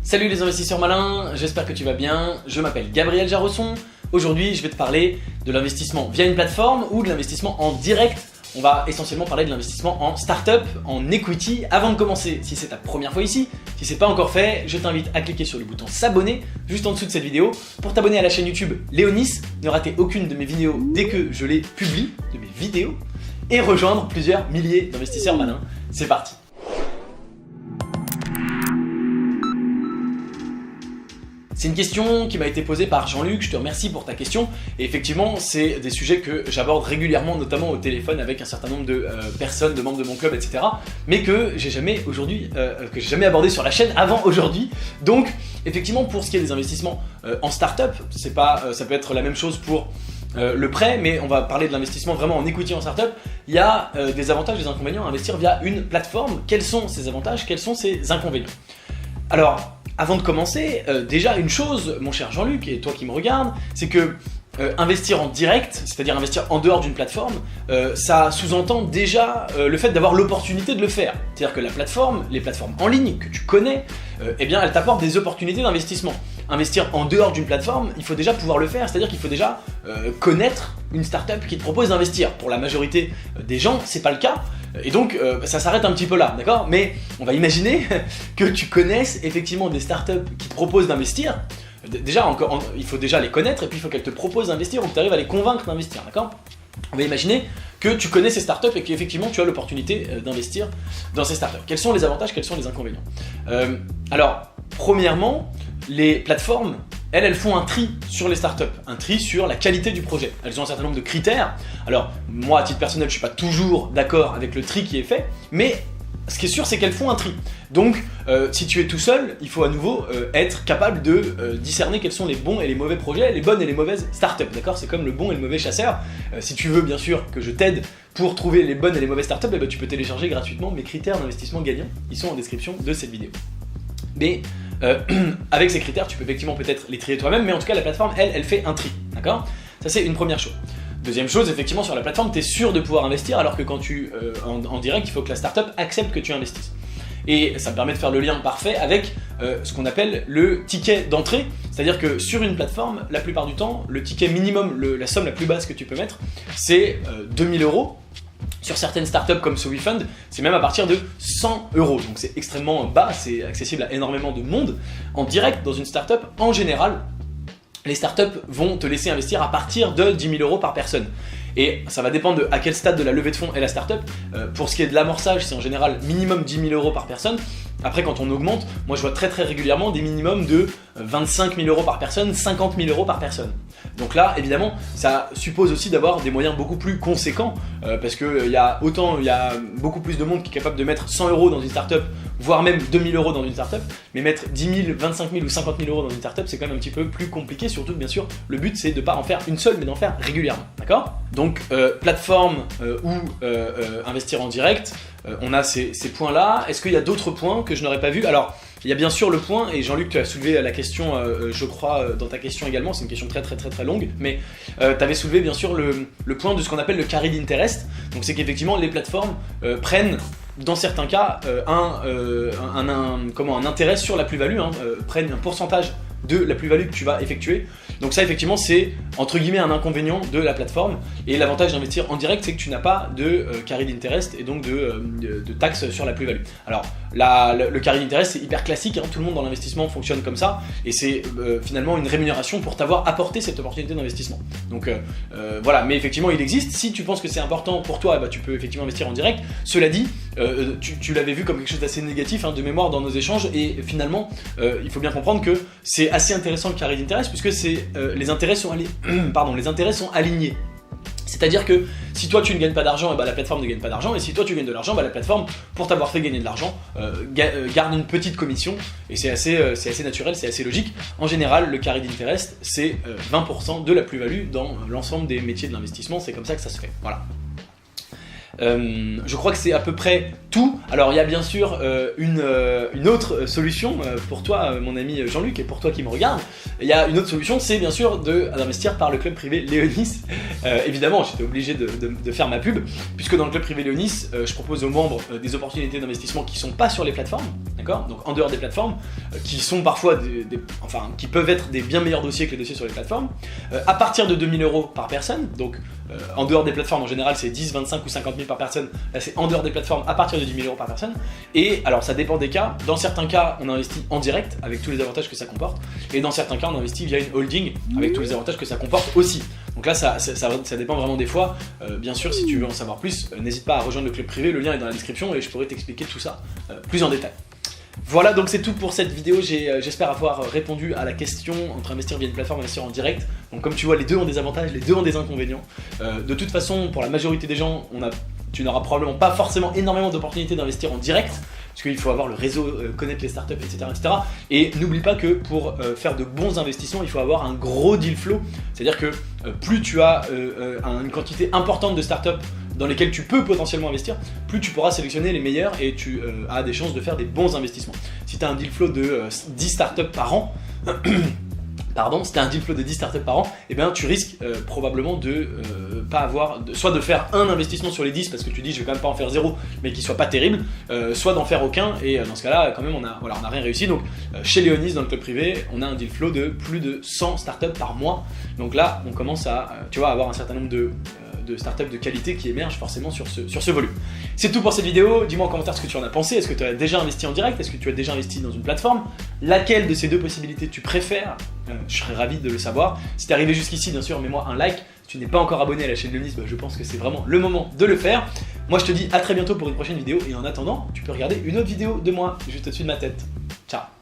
Salut les investisseurs malins, j'espère que tu vas bien, je m'appelle Gabriel Jarosson. Aujourd'hui je vais te parler de l'investissement via une plateforme ou de l'investissement en direct. On va essentiellement parler de l'investissement en startup, en equity. Avant de commencer, si c'est ta première fois ici, si c'est pas encore fait, je t'invite à cliquer sur le bouton s'abonner juste en dessous de cette vidéo pour t'abonner à la chaîne YouTube Léonis, ne rater aucune de mes vidéos dès que je les publie, de mes vidéos, et rejoindre plusieurs milliers d'investisseurs malins. C'est parti. C'est une question qui m'a été posée par Jean-Luc, je te remercie pour ta question. Et effectivement, c'est des sujets que j'aborde régulièrement, notamment au téléphone avec un certain nombre de personnes, de membres de mon club, etc. Mais que j'ai jamais abordé sur la chaîne avant aujourd'hui. Donc, effectivement, pour ce qui est des investissements en start-up, ça peut être la même chose pour le prêt, mais on va parler de l'investissement vraiment en equity en startup. Il y a des avantages et des inconvénients à investir via une plateforme. Quels sont ces avantages? Quels sont ces inconvénients? Alors, avant de commencer, déjà une chose, mon cher Jean-Luc, et toi qui me regardes, c'est que investir en direct, c'est-à-dire investir en dehors d'une plateforme, ça sous-entend déjà le fait d'avoir l'opportunité de le faire. C'est-à-dire que les plateformes en ligne que tu connais, eh bien elles t'apportent des opportunités d'investissement. Investir en dehors d'une plateforme, il faut déjà pouvoir le faire, c'est-à-dire qu'il faut déjà connaître une startup qui te propose d'investir. Pour la majorité des gens, c'est pas le cas. Et donc ça s'arrête un petit peu là, d'accord? Mais on va imaginer que tu connaisses effectivement des startups qui te proposent d'investir. Déjà, il faut déjà les connaître et puis il faut qu'elles te proposent d'investir ou que tu arrives à les convaincre d'investir, d'accord? On va imaginer que tu connais ces startups et qu'effectivement tu as l'opportunité d'investir dans ces startups. Quels sont les avantages, quels sont les inconvénients? Alors, premièrement, les plateformes, elles font un tri sur les startups, un tri sur la qualité du projet. Elles ont un certain nombre de critères. Alors, moi, à titre personnel, je ne suis pas toujours d'accord avec le tri qui est fait, mais ce qui est sûr, c'est qu'elles font un tri. Donc, si tu es tout seul, il faut à nouveau être capable de discerner quels sont les bons et les mauvais projets, les bonnes et les mauvaises startups, d'accord? C'est comme le bon et le mauvais chasseur. Si tu veux, bien sûr, que je t'aide pour trouver les bonnes et les mauvaises startups, eh ben, tu peux télécharger gratuitement mes critères d'investissement gagnants. Ils sont en description de cette vidéo. Mais avec ces critères, tu peux effectivement peut-être les trier toi-même, mais en tout cas, la plateforme, elle fait un tri, d'accord? Ça, c'est une première chose. Deuxième chose, effectivement, sur la plateforme, tu es sûr de pouvoir investir, alors que quand en direct, il faut que la startup accepte que tu investisses. Et ça me permet de faire le lien parfait avec ce qu'on appelle le ticket d'entrée, c'est-à-dire que sur une plateforme, la plupart du temps, le ticket minimum, la somme la plus basse que tu peux mettre, c'est 2000 €. Sur certaines startups comme SoWeFund, c'est même à partir de 100 €. Donc c'est extrêmement bas, c'est accessible à énormément de monde. En direct, dans une startup, en général, les startups vont te laisser investir à partir de 10 000 € par personne. Et ça va dépendre à quel stade de la levée de fonds est la startup. Pour ce qui est de l'amorçage, c'est en général minimum 10 000 € par personne. Après, quand on augmente, moi je vois très régulièrement des minimums de 25 000 € par personne, 50 000 € par personne. Donc là, évidemment, ça suppose aussi d'avoir des moyens beaucoup plus conséquents parce qu'il y a beaucoup plus de monde qui est capable de mettre 100 € dans une startup, voire même 2000 € dans une startup, mais mettre 10 000, 25 000 ou 50 000 € dans une startup, c'est quand même un petit peu plus compliqué, surtout bien sûr, le but c'est de ne pas en faire une seule, mais d'en faire régulièrement, d'accord? Donc plateforme ou investir en direct, on a ces points-là. Est-ce qu'il y a d'autres points que je n'aurais pas vus? Alors, il y a bien sûr le point, et Jean-Luc, tu as soulevé la question, je crois, dans ta question également, c'est une question très longue, mais tu avais soulevé bien sûr le point de ce qu'on appelle le carried interest. Donc c'est qu'effectivement les plateformes prennent, dans certains cas, un intérêt sur la plus-value, prennent un pourcentage de la plus-value que tu vas effectuer. Donc ça effectivement c'est entre guillemets un inconvénient de la plateforme, et l'avantage d'investir en direct c'est que tu n'as pas de carried interest et donc de taxes sur la plus-value. Alors le carried interest c'est hyper classique, tout le monde dans l'investissement fonctionne comme ça, et c'est finalement une rémunération pour t'avoir apporté cette opportunité d'investissement. Donc voilà, mais effectivement il existe. Si tu penses que c'est important pour toi, tu peux effectivement investir en direct. Cela dit, tu l'avais vu comme quelque chose d'assez négatif de mémoire dans nos échanges, et finalement il faut bien comprendre que c'est assez intéressant le carried interest puisque les intérêts sont alignés. C'est-à-dire que si toi tu ne gagnes pas d'argent, la plateforme ne gagne pas d'argent, et si toi tu gagnes de l'argent, la plateforme, pour t'avoir fait gagner de l'argent, garde une petite commission, et c'est assez naturel, c'est assez logique. En général, le carried interest, c'est 20% de la plus-value dans l'ensemble des métiers de l'investissement, c'est comme ça que ça se fait. Voilà. Je crois que c'est à peu près tout. Alors il y a bien sûr une autre solution pour toi mon ami Jean-Luc et pour toi qui me regarde. Il y a une autre solution, c'est bien sûr d'investir par le club privé Léonis. Évidemment j'étais obligé de faire ma pub, puisque dans le club privé Léonis, je propose aux membres des opportunités d'investissement qui sont pas sur les plateformes, d'accord, donc en dehors des plateformes, qui sont parfois qui peuvent être des bien meilleurs dossiers que les dossiers sur les plateformes, à partir de 2 000 € par personne. Donc en dehors des plateformes en général c'est 10, 25 ou 50 000 par personne, là c'est en dehors des plateformes à partir de 10 000 € par personne. Et alors ça dépend des cas, dans certains cas on investit en direct avec tous les avantages que ça comporte, et dans certains cas on investit via une holding avec tous les avantages que ça comporte aussi. Donc là ça dépend vraiment des fois. Bien sûr si tu veux en savoir plus, n'hésite pas à rejoindre le club privé, le lien est dans la description et je pourrais t'expliquer tout ça plus en détail. Voilà, donc c'est tout pour cette vidéo. J'espère avoir répondu à la question entre investir via une plateforme et investir en direct. Donc comme tu vois, les deux ont des avantages, les deux ont des inconvénients. De toute façon, pour la majorité des gens, tu n'auras probablement pas forcément énormément d'opportunités d'investir en direct, parce qu'il faut avoir le réseau, connaître les startups, etc. etc. Et n'oublie pas que pour faire de bons investissements, il faut avoir un gros deal flow. C'est-à-dire que plus tu as une quantité importante de startups dans lesquels tu peux potentiellement investir, plus tu pourras sélectionner les meilleurs et tu as des chances de faire des bons investissements. Si tu as un deal flow de 10 startups par an, si tu as un deal flow de 10 startups par an, eh bien tu risques probablement de pas avoir, soit de faire un investissement sur les 10 parce que tu dis je vais quand même pas en faire 0 mais qu'il soit pas terrible, soit d'en faire aucun, et dans ce cas là quand même on a rien réussi. Donc chez Léonis dans le club privé on a un deal flow de plus de 100 startups par mois, donc là on commence à avoir un certain nombre de startups de qualité qui émergent forcément sur ce volume. C'est tout pour cette vidéo. Dis-moi en commentaire ce que tu en as pensé. Est-ce que tu as déjà investi en direct? Est-ce que tu as déjà investi dans une plateforme? Laquelle de ces deux possibilités tu préfères? Je serais ravi de le savoir. Si tu es arrivé jusqu'ici, bien sûr, mets-moi un like. Si tu n'es pas encore abonné à la chaîne Léonis, je pense que c'est vraiment le moment de le faire. Moi, je te dis à très bientôt pour une prochaine vidéo. Et en attendant, tu peux regarder une autre vidéo de moi juste au-dessus de ma tête. Ciao!